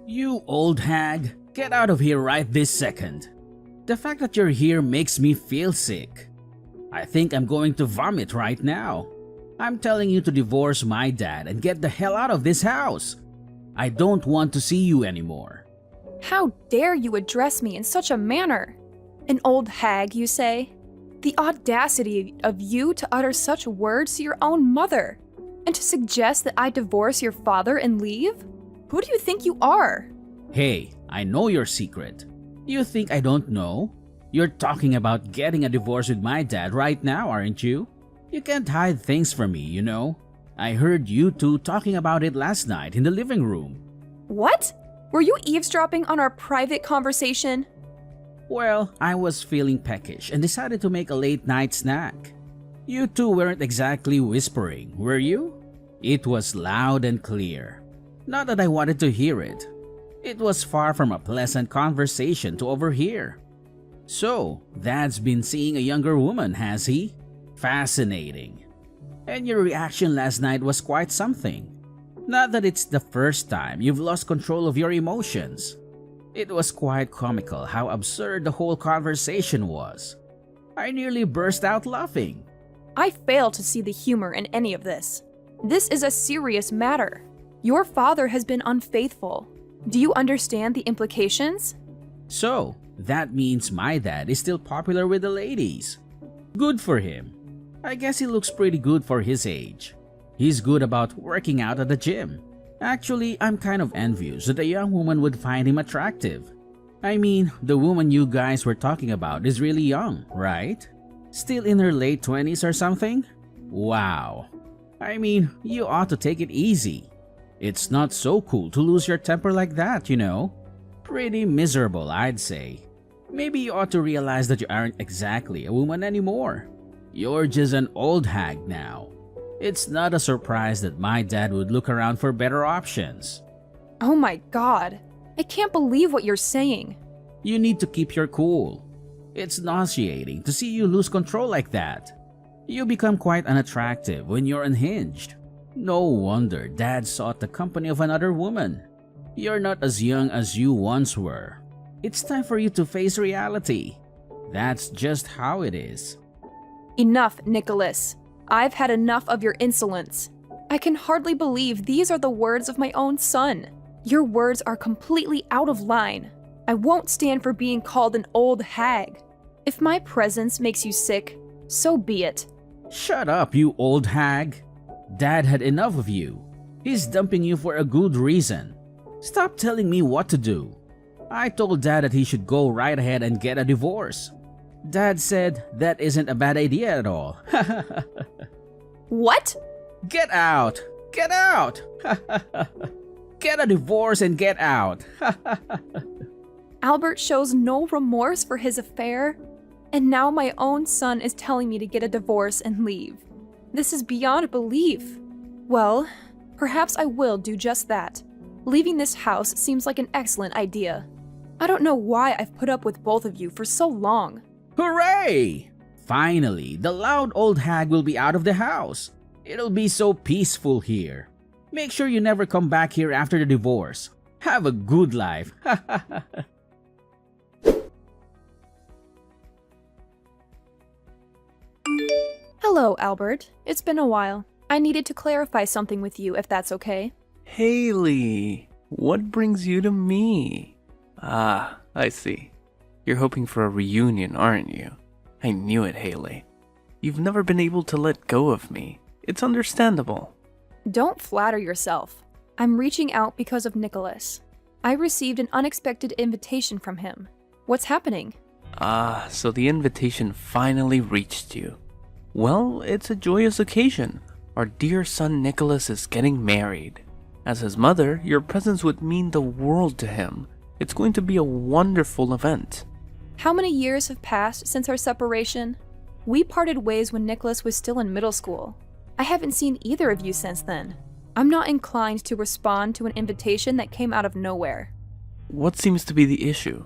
You old hag, get out of here right this second. The fact that you're here makes me feel sick. I think I'm going to vomit right now. I'm telling you to divorce my dad and get the hell out of this house. I don't want to see you anymore. How dare you address me in such a manner? An old hag, you say? The audacity of you to utter such words to your own mother, and to suggest that I divorce your father and leave? Who do you think you are? Hey, I know your secret. You think I don't know? You're talking about getting a divorce with my dad right now, aren't you? You can't hide things from me, you know. I heard you two talking about it last night in the living room. What? Were you eavesdropping on our private conversation? Well, I was feeling peckish and decided to make a late night snack. You two weren't exactly whispering, were you? It was loud and clear. Not that I wanted to hear it. It was far from a pleasant conversation to overhear. So, Dad's been seeing a younger woman, has he? Fascinating. And your reaction last night was quite something. Not that it's the first time you've lost control of your emotions. It was quite comical how absurd the whole conversation was. I nearly burst out laughing. I fail to see the humor in any of this. This is a serious matter. Your father has been unfaithful. Do you understand the implications? So, that means my dad is still popular with the ladies. Good for him. I guess he looks pretty good for his age. He's good about working out at the gym. Actually, I'm kind of envious that a young woman would find him attractive. I mean, the woman you guys were talking about is really young, right? Still in her late 20s or something? Wow. I mean, you ought to take it easy. It's not so cool to lose your temper like that, you know? Pretty miserable, I'd say. Maybe you ought to realize that you aren't exactly a woman anymore. You're just an old hag now. It's not a surprise that my dad would look around for better options. Oh my God. I can't believe what you're saying. You need to keep your cool. It's nauseating to see you lose control like that. You become quite unattractive when you're unhinged. No wonder Dad sought the company of another woman. You're not as young as you once were. It's time for you to face reality. That's just how it is. Enough, Nicholas. I've had enough of your insolence. I can hardly believe these are the words of my own son. Your words are completely out of line. I won't stand for being called an old hag. If my presence makes you sick, so be it. Shut up, you old hag. Dad had enough of you. He's dumping you for a good reason. Stop telling me what to do. I told Dad that he should go right ahead and get a divorce. Dad said that isn't a bad idea at all. What? Get out! Get out! Get a divorce and get out! Albert shows no remorse for his affair, and now my own son is telling me to get a divorce and leave. This is beyond belief. Well, perhaps I will do just that. Leaving this house seems like an excellent idea. I don't know why I've put up with both of you for so long. Hooray! Finally, the loud old hag will be out of the house. It'll be so peaceful here. Make sure you never come back here after the divorce. Have a good life. Hello, Albert. It's been a while. I needed to clarify something with you, if that's okay. Haley, what brings you to me? Ah, I see. You're hoping for a reunion, aren't you? I knew it, Haley. You've never been able to let go of me. It's understandable. Don't flatter yourself. I'm reaching out because of Nicholas. I received an unexpected invitation from him. What's happening? Ah, so the invitation finally reached you. Well, it's a joyous occasion. Our dear son Nicholas is getting married. As his mother, your presence would mean the world to him. It's going to be a wonderful event. How many years have passed since our separation? We parted ways when Nicholas was still in middle school. I haven't seen either of you since then. I'm not inclined to respond to an invitation that came out of nowhere. What seems to be the issue?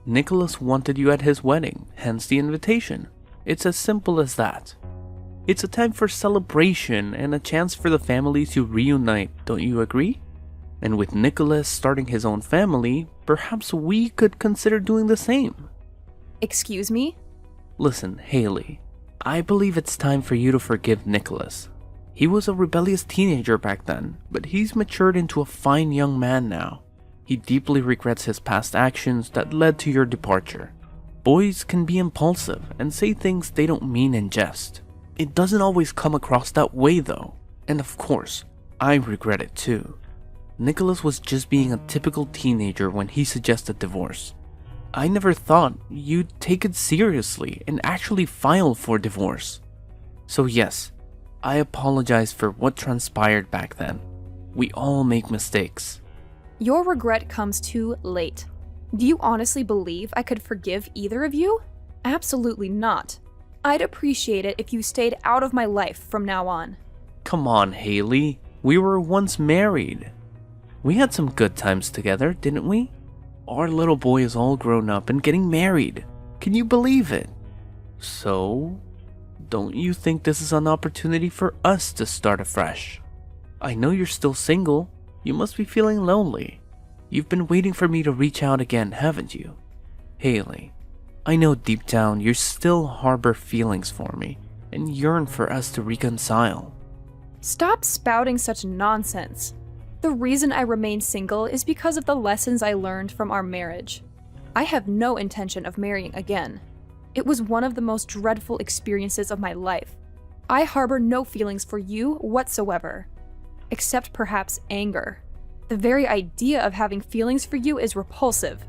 Nicholas wanted you at his wedding, hence the invitation. It's as simple as that. It's a time for celebration and a chance for the families to reunite, don't you agree? And with Nicholas starting his own family, perhaps we could consider doing the same. Excuse me? Listen, Haley, I believe it's time for you to forgive Nicholas. He was a rebellious teenager back then, but he's matured into a fine young man now. He deeply regrets his past actions that led to your departure. Boys can be impulsive and say things they don't mean in jest. It doesn't always come across that way though, and of course, I regret it too. Nicholas was just being a typical teenager when he suggested divorce. I never thought you'd take it seriously and actually file for divorce. So yes, I apologize for what transpired back then. We all make mistakes. Your regret comes too late. Do you honestly believe I could forgive either of you? Absolutely not. I'd appreciate it if you stayed out of my life from now on. Come on, Haley. We were once married. We had some good times together, didn't we? Our little boy is all grown up and getting married. Can you believe it? So, don't you think this is an opportunity for us to start afresh? I know you're still single. You must be feeling lonely. You've been waiting for me to reach out again, haven't you? Haley, I know deep down you still harbor feelings for me and yearn for us to reconcile. Stop spouting such nonsense. The reason I remain single is because of the lessons I learned from our marriage. I have no intention of marrying again. It was one of the most dreadful experiences of my life. I harbor no feelings for you whatsoever, except perhaps anger. The very idea of having feelings for you is repulsive.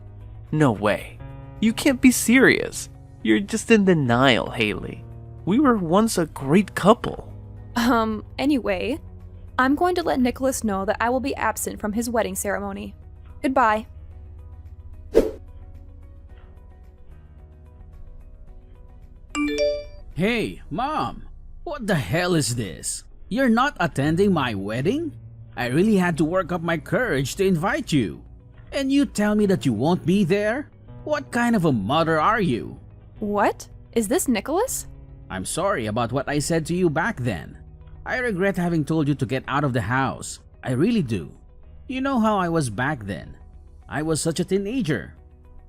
No way. You can't be serious. You're just in denial, Haley. We were once a great couple. Anyway, I'm going to let Nicholas know that I will be absent from his wedding ceremony. Goodbye. Hey, Mom! What the hell is this? You're not attending my wedding? I really had to work up my courage to invite you. And you tell me that you won't be there? What kind of a mother are you? What? Is this Nicholas? I'm sorry about what I said to you back then. I regret having told you to get out of the house. I really do. You know how I was back then. I was such a teenager.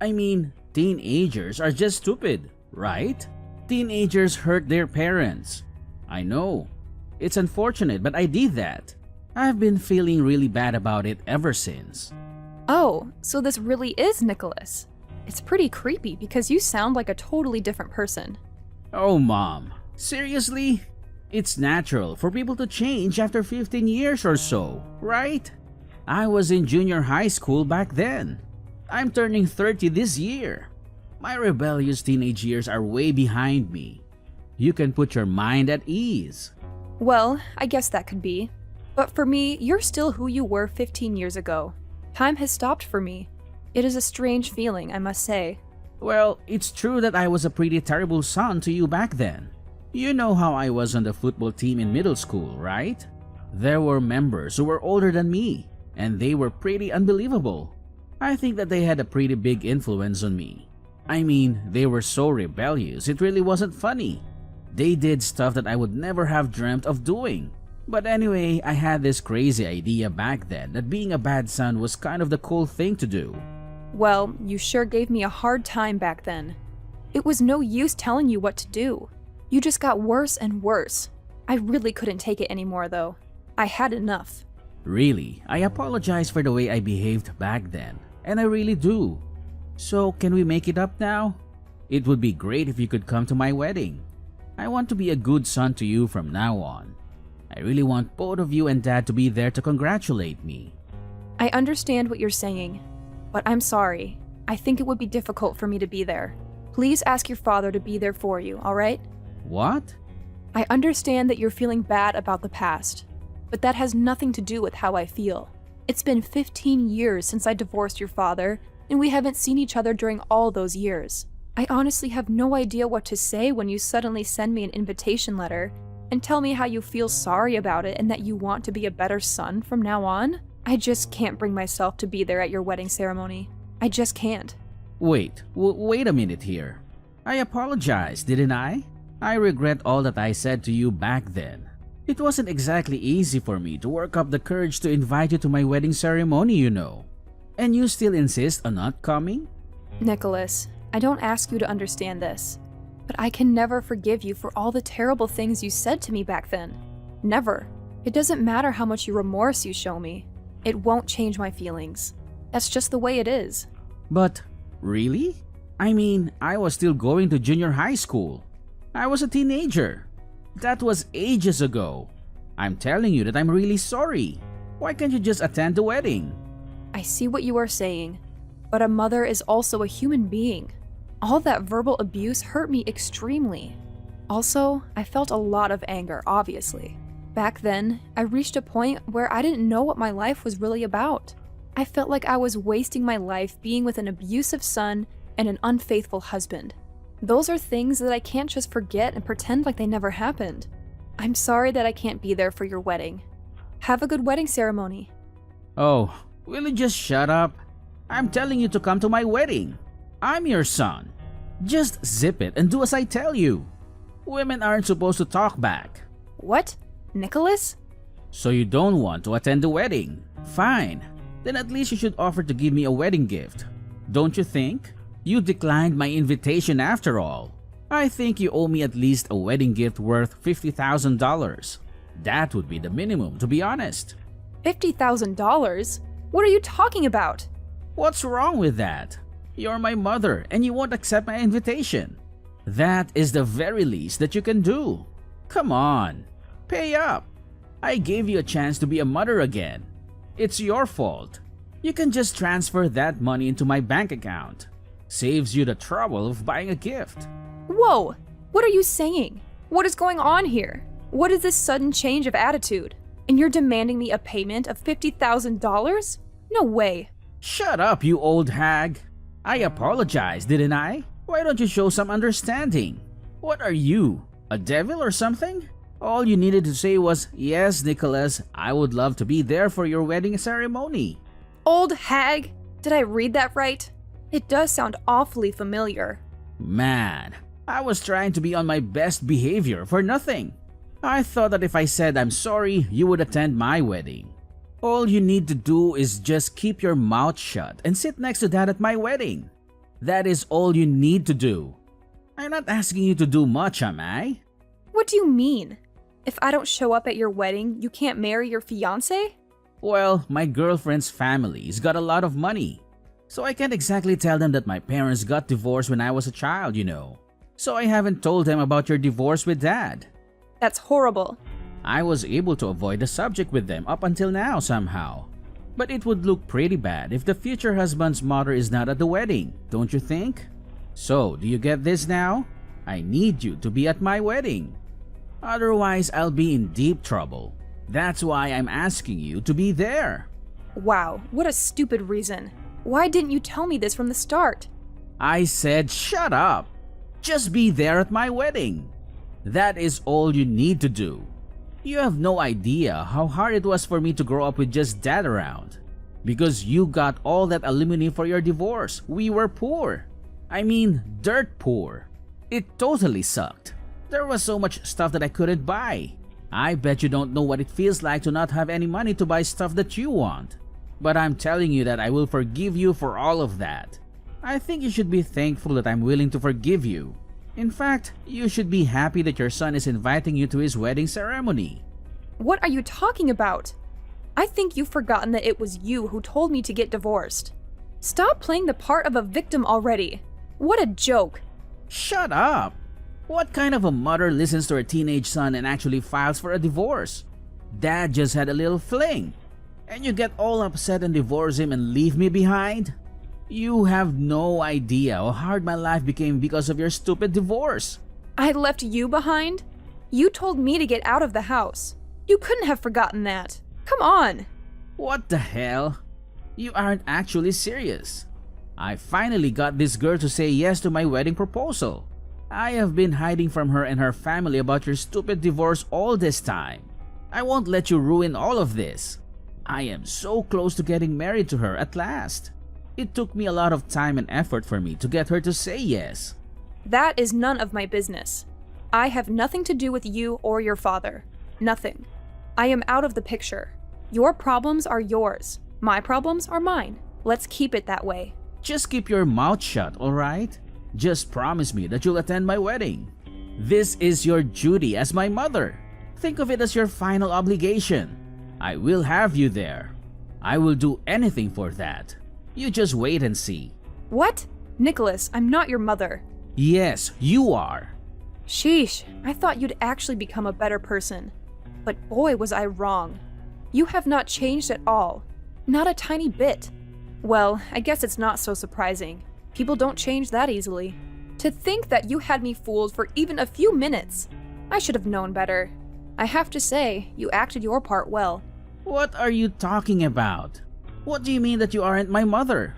I mean, teenagers are just stupid, right? Teenagers hurt their parents. I know. It's unfortunate, but I did that. I've been feeling really bad about it ever since. Oh, so this really is Nicholas. It's pretty creepy because you sound like a totally different person. Oh, Mom. Seriously? It's natural for people to change after 15 years or so, right? I was in junior high school back then. I'm turning 30 this year. My rebellious teenage years are way behind me. You can put your mind at ease. Well, I guess that could be. But for me, you're still who you were 15 years ago. Time has stopped for me. It is a strange feeling, I must say. Well, it's true that I was a pretty terrible son to you back then. You know how I was on the football team in middle school, right? There were members who were older than me, and they were pretty unbelievable. I think that they had a pretty big influence on me. I mean, they were so rebellious, it really wasn't funny. They did stuff that I would never have dreamt of doing. But anyway, I had this crazy idea back then that being a bad son was kind of the cool thing to do. Well, you sure gave me a hard time back then. It was no use telling you what to do. You just got worse and worse. I really couldn't take it anymore though. I had enough. Really, I apologize for the way I behaved back then, and I really do. So, can we make it up now? It would be great if you could come to my wedding. I want to be a good son to you from now on. I really want both of you and Dad to be there to congratulate me. I understand what you're saying, but I'm sorry. I think it would be difficult for me to be there. Please ask your father to be there for you, alright? What? I understand that you're feeling bad about the past, but that has nothing to do with how I feel. It's been 15 years since I divorced your father, and we haven't seen each other during all those years. I honestly have no idea what to say when you suddenly send me an invitation letter and tell me how you feel sorry about it and that you want to be a better son from now on. I just can't bring myself to be there at your wedding ceremony. I just can't. Wait a minute here. I apologized, didn't I? I regret all that I said to you back then. It wasn't exactly easy for me to work up the courage to invite you to my wedding ceremony, you know. And you still insist on not coming? Nicholas, I don't ask you to understand this, but I can never forgive you for all the terrible things you said to me back then. Never. It doesn't matter how much remorse you show me. It won't change my feelings. That's just the way it is. But, really? I mean, I was still going to junior high school. I was a teenager. That was ages ago. I'm telling you that I'm really sorry. Why can't you just attend the wedding? I see what you are saying, but a mother is also a human being. All that verbal abuse hurt me extremely. Also, I felt a lot of anger, obviously. Back then, I reached a point where I didn't know what my life was really about. I felt like I was wasting my life being with an abusive son and an unfaithful husband. Those are things that I can't just forget and pretend like they never happened. I'm sorry that I can't be there for your wedding. Have a good wedding ceremony. Oh, will you just shut up? I'm telling you to come to my wedding. I'm your son. Just zip it and do as I tell you. Women aren't supposed to talk back. What? Nicholas? So you don't want to attend the wedding? Fine. Then at least you should offer to give me a wedding gift. Don't you think? You declined my invitation after all. I think you owe me at least a wedding gift worth $50,000. That would be the minimum, to be honest. $50,000? What are you talking about? What's wrong with that? You're my mother and you won't accept my invitation. That is the very least that you can do. Come on, pay up. I gave you a chance to be a mother again. It's your fault. You can just transfer that money into my bank account. Saves you the trouble of buying a gift. Whoa! What are you saying? What is going on here? What is this sudden change of attitude? And you're demanding me a payment of $50,000? No way. Shut up, you old hag. I apologized, didn't I? Why don't you show some understanding? What are you, a devil or something? All you needed to say was, "Yes, Nicholas, I would love to be there for your wedding ceremony." Old hag? Did I read that right? It does sound awfully familiar. Man, I was trying to be on my best behavior for nothing. I thought that if I said I'm sorry, you would attend my wedding. All you need to do is just keep your mouth shut and sit next to Dad at my wedding. That is all you need to do. I'm not asking you to do much, am I? What do you mean? If I don't show up at your wedding, you can't marry your fiancé? Well, my girlfriend's family's got a lot of money. So I can't exactly tell them that my parents got divorced when I was a child, you know. So I haven't told them about your divorce with Dad. That's horrible. I was able to avoid the subject with them up until now somehow. But it would look pretty bad if the future husband's mother is not at the wedding, don't you think? So, do you get this now? I need you to be at my wedding. Otherwise, I'll be in deep trouble. That's why I'm asking you to be there. Wow, what a stupid reason. Why didn't you tell me this from the start? I said shut up. Just be there at my wedding. That is all you need to do. You have no idea how hard it was for me to grow up with just Dad around. Because you got all that alimony for your divorce. We were poor. I mean, dirt poor. It totally sucked. There was so much stuff that I couldn't buy. I bet you don't know what it feels like to not have any money to buy stuff that you want. But I'm telling you that I will forgive you for all of that. I think you should be thankful that I'm willing to forgive you. In fact, you should be happy that your son is inviting you to his wedding ceremony. What are you talking about? I think you've forgotten that it was you who told me to get divorced. Stop playing the part of a victim already. What a joke. Shut up! What kind of a mother listens to her teenage son and actually files for a divorce? Dad just had a little fling. And you get all upset and divorce him and leave me behind? You have no idea how hard my life became because of your stupid divorce. I left you behind? You told me to get out of the house. You couldn't have forgotten that. Come on. What the hell? You aren't actually serious. I finally got this girl to say yes to my wedding proposal. I have been hiding from her and her family about your stupid divorce all this time. I won't let you ruin all of this. I am so close to getting married to her at last. It took me a lot of time and effort for me to get her to say yes. That is none of my business. I have nothing to do with you or your father. Nothing. I am out of the picture. Your problems are yours. My problems are mine. Let's keep it that way. Just keep your mouth shut, alright? Just promise me that you'll attend my wedding. This is your duty as my mother. Think of it as your final obligation. I will have you there. I will do anything for that. You just wait and see. What? Nicholas, I'm not your mother. Yes, you are. Sheesh, I thought you'd actually become a better person. But boy, was I wrong. You have not changed at all. Not a tiny bit. Well, I guess it's not so surprising. People don't change that easily. To think that you had me fooled for even a few minutes. I should have known better. I have to say, you acted your part well. What are you talking about? What do you mean that you aren't my mother?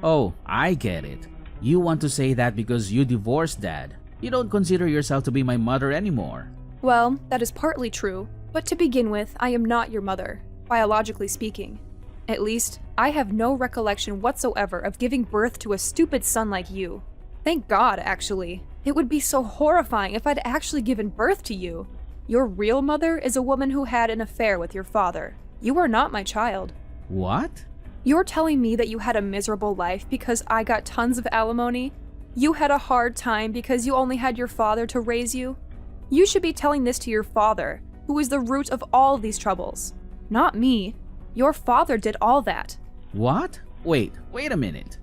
Oh, I get it. You want to say that because you divorced Dad. You don't consider yourself to be my mother anymore. Well, that is partly true. But to begin with, I am not your mother, biologically speaking. At least, I have no recollection whatsoever of giving birth to a stupid son like you. Thank God, actually. It would be so horrifying if I'd actually given birth to you. Your real mother is a woman who had an affair with your father. You are not my child. What? You're telling me that you had a miserable life because I got tons of alimony? You had a hard time because you only had your father to raise you? You should be telling this to your father, who is the root of all these troubles. Not me. Your father did all that. What? Wait a minute.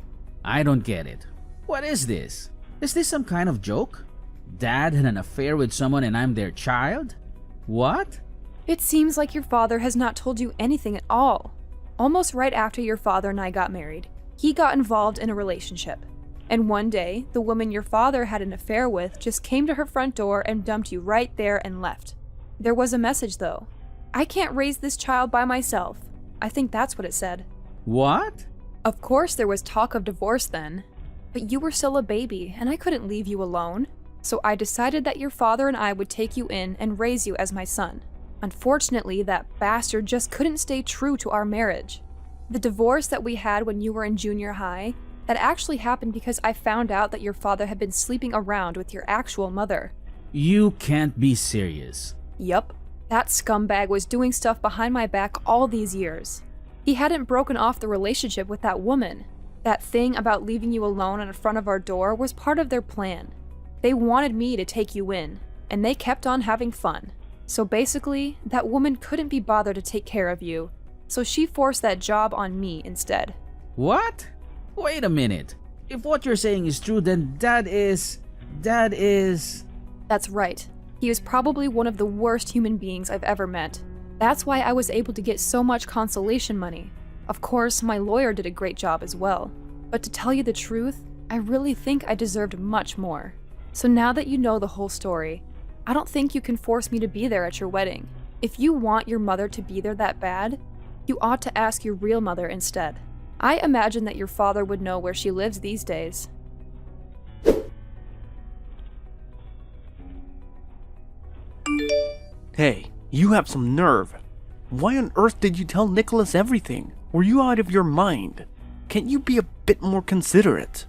I don't get it. What is this? Is this some kind of joke? Dad had an affair with someone and I'm their child? What? It seems like your father has not told you anything at all. Almost right after your father and I got married, he got involved in a relationship. And one day, the woman your father had an affair with just came to her front door and dumped you right there and left. There was a message though. I can't raise this child by myself. I think that's what it said. What? Of course there was talk of divorce then. But you were still a baby and I couldn't leave you alone. So I decided that your father and I would take you in and raise you as my son. Unfortunately, that bastard just couldn't stay true to our marriage. The divorce that we had when you were in junior high, that actually happened because I found out that your father had been sleeping around with your actual mother. You can't be serious. Yup. That scumbag was doing stuff behind my back all these years. He hadn't broken off the relationship with that woman. That thing about leaving you alone in front of our door was part of their plan. They wanted me to take you in, and they kept on having fun. So basically, that woman couldn't be bothered to take care of you, so she forced that job on me instead. What? Wait a minute. If what you're saying is true, then Dad is... That's right. He was probably one of the worst human beings I've ever met. That's why I was able to get so much consolation money. Of course, my lawyer did a great job as well. But to tell you the truth, I really think I deserved much more. So now that you know the whole story, I don't think you can force me to be there at your wedding. If you want your mother to be there that bad, you ought to ask your real mother instead. I imagine that your father would know where she lives these days. Hey, you have some nerve. Why on earth did you tell Nicholas everything? Were you out of your mind? Can't you be a bit more considerate?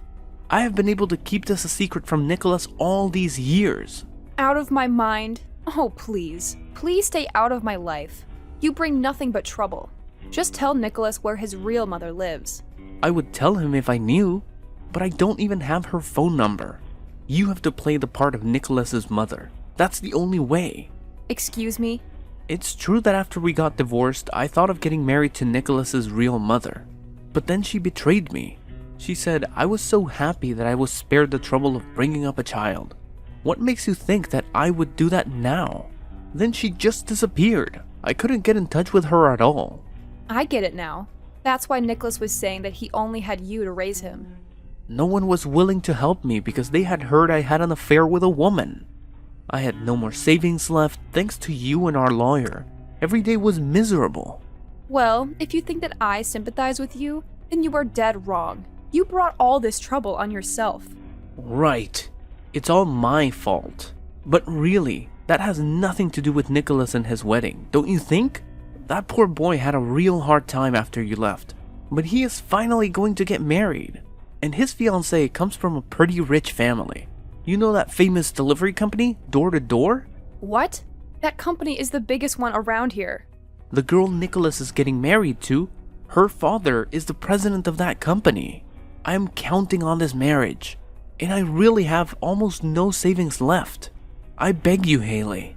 I have been able to keep this a secret from Nicholas all these years. Out of my mind? Oh, please. Please stay out of my life. You bring nothing but trouble. Just tell Nicholas where his real mother lives. I would tell him if I knew, but I don't even have her phone number. You have to play the part of Nicholas's mother. That's the only way. Excuse me? It's true that after we got divorced, I thought of getting married to Nicholas's real mother. But then she betrayed me. She said I was so happy that I was spared the trouble of bringing up a child. What makes you think that I would do that now? Then she just disappeared. I couldn't get in touch with her at all. I get it now. That's why Nicholas was saying that he only had you to raise him. No one was willing to help me because they had heard I had an affair with a woman. I had no more savings left thanks to you and our lawyer. Every day was miserable. Well, if you think that I sympathize with you, then you are dead wrong. You brought all this trouble on yourself. Right. It's all my fault. But really, that has nothing to do with Nicholas and his wedding, don't you think? That poor boy had a real hard time after you left. But he is finally going to get married. And his fiancée comes from a pretty rich family. You know that famous delivery company, Door to Door? What? That company is the biggest one around here. The girl Nicholas is getting married to, her father is the president of that company. I'm counting on this marriage, and I really have almost no savings left. I beg you, Haley.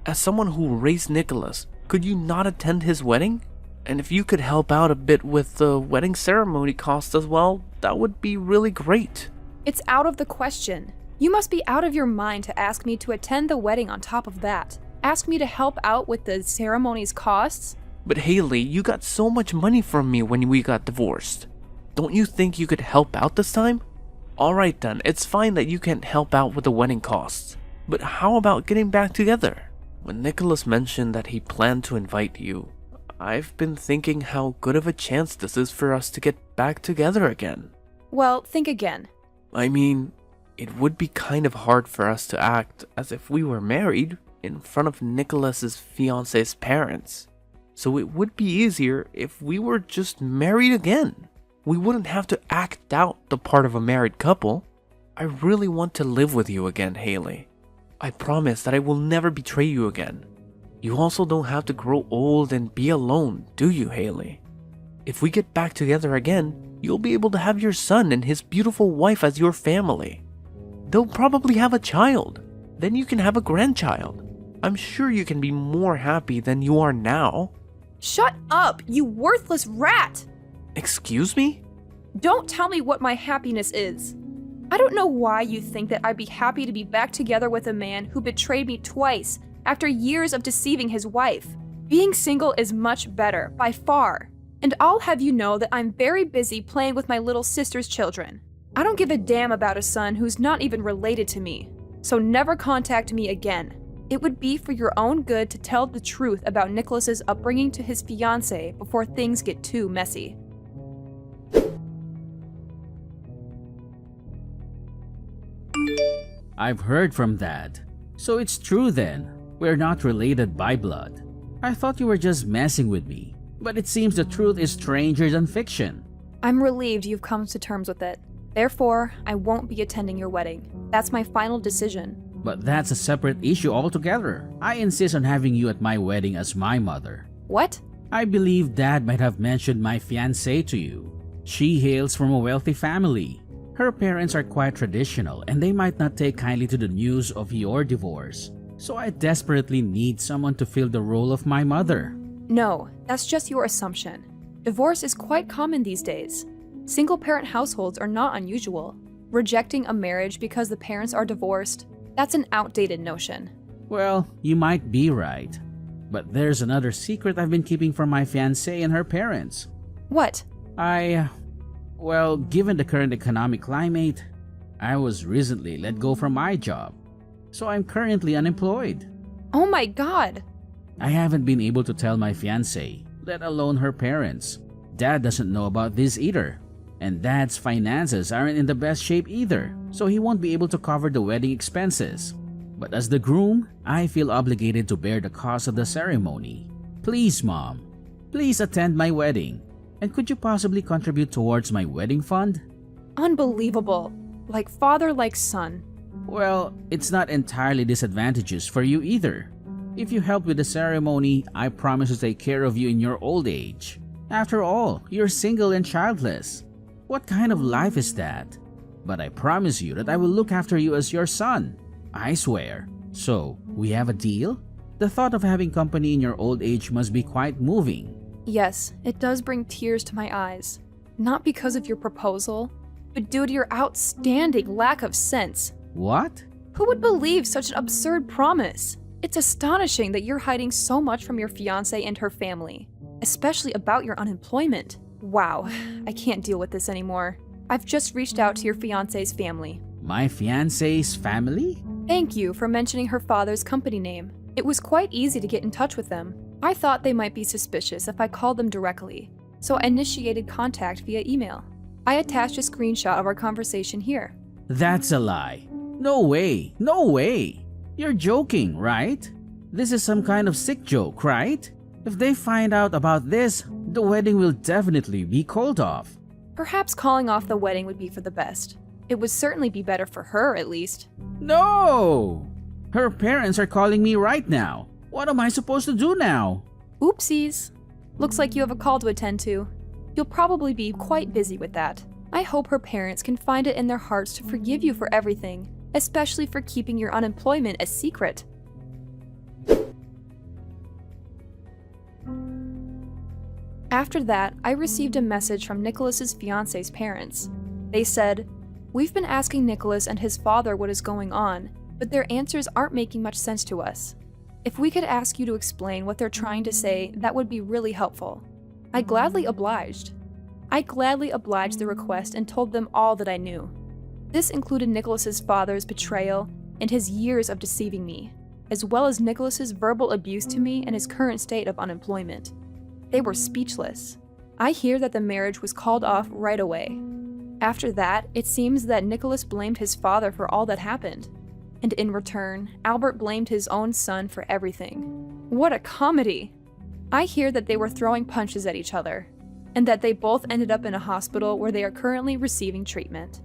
As someone who raised Nicholas, could you not attend his wedding? And if you could help out a bit with the wedding ceremony costs as well, that would be really great. It's out of the question. You must be out of your mind to ask me to attend the wedding on top of that. Ask me to help out with the ceremony's costs? But Haley, you got so much money from me when we got divorced. Don't you think you could help out this time? Alright then, it's fine that you can't help out with the wedding costs. But how about getting back together? When Nicholas mentioned that he planned to invite you, I've been thinking how good of a chance this is for us to get back together again. Well, think again. I mean, it would be kind of hard for us to act as if we were married in front of Nicholas's fiance's parents. So it would be easier if we were just married again. We wouldn't have to act out the part of a married couple. I really want to live with you again, Haley. I promise that I will never betray you again. You also don't have to grow old and be alone, do you, Haley? If we get back together again, you'll be able to have your son and his beautiful wife as your family. They'll probably have a child. Then you can have a grandchild. I'm sure you can be more happy than you are now. Shut up, you worthless rat! Excuse me? Don't tell me what my happiness is. I don't know why you think that I'd be happy to be back together with a man who betrayed me twice after years of deceiving his wife. Being single is much better, by far. And I'll have you know that I'm very busy playing with my little sister's children. I don't give a damn about a son who's not even related to me. So never contact me again. It would be for your own good to tell the truth about Nicholas's upbringing to his fiancée before things get too messy. I've heard from Dad. So it's true then. We're not related by blood. I thought you were just messing with me. But it seems the truth is stranger than fiction. I'm relieved you've come to terms with it. Therefore, I won't be attending your wedding. That's my final decision. But that's a separate issue altogether. I insist on having you at my wedding as my mother. What? I believe Dad might have mentioned my fiancée to you. She hails from a wealthy family. Her parents are quite traditional and they might not take kindly to the news of your divorce. So I desperately need someone to fill the role of my mother. No, that's just your assumption. Divorce is quite common these days. Single-parent households are not unusual. Rejecting a marriage because the parents are divorced, that's an outdated notion. Well, you might be right. But there's another secret I've been keeping from my fiancée and her parents. What? Well, given the current economic climate, I was recently let go from my job. So I'm currently unemployed. Oh my God! I haven't been able to tell my fiancée, let alone her parents. Dad doesn't know about this either. And Dad's finances aren't in the best shape either, so he won't be able to cover the wedding expenses. But as the groom, I feel obligated to bear the cost of the ceremony. Please, Mom, please attend my wedding. And could you possibly contribute towards my wedding fund? Unbelievable. Like father, like son. Well, it's not entirely disadvantageous for you either. If you help with the ceremony, I promise to take care of you in your old age. After all, you're single and childless. What kind of life is that? But I promise you that I will look after you as your son. I swear. So, we have a deal? The thought of having company in your old age must be quite moving. Yes, it does bring tears to my eyes. Not because of your proposal, but due to your outstanding lack of sense. What? Who would believe such an absurd promise? It's astonishing that you're hiding so much from your fiancée and her family, especially about your unemployment. Wow, I can't deal with this anymore. I've just reached out to your fiancé's family. My fiancé's family? Thank you for mentioning her father's company name. It was quite easy to get in touch with them. I thought they might be suspicious if I called them directly, so I initiated contact via email. I attached a screenshot of our conversation here. That's a lie. No way, no way. You're joking, right? This is some kind of sick joke, right? If they find out about this, the wedding will definitely be called off. Perhaps calling off the wedding would be for the best. It would certainly be better for her, at least. No! Her parents are calling me right now. What am I supposed to do now? Oopsies. Looks like you have a call to attend to. You'll probably be quite busy with that. I hope her parents can find it in their hearts to forgive you for everything, especially for keeping your unemployment a secret. After that, I received a message from Nicholas's fiance's parents. They said, "We've been asking Nicholas and his father what is going on, but their answers aren't making much sense to us. If we could ask you to explain what they're trying to say, that would be really helpful." I gladly obliged. I gladly obliged the request and told them all that I knew. This included Nicholas's father's betrayal and his years of deceiving me, as well as Nicholas's verbal abuse to me and his current state of unemployment. They were speechless. I hear that the marriage was called off right away. After that, it seems that Nicholas blamed his father for all that happened. And in return, Albert blamed his own son for everything. What a comedy! I hear that they were throwing punches at each other, and that they both ended up in a hospital where they are currently receiving treatment.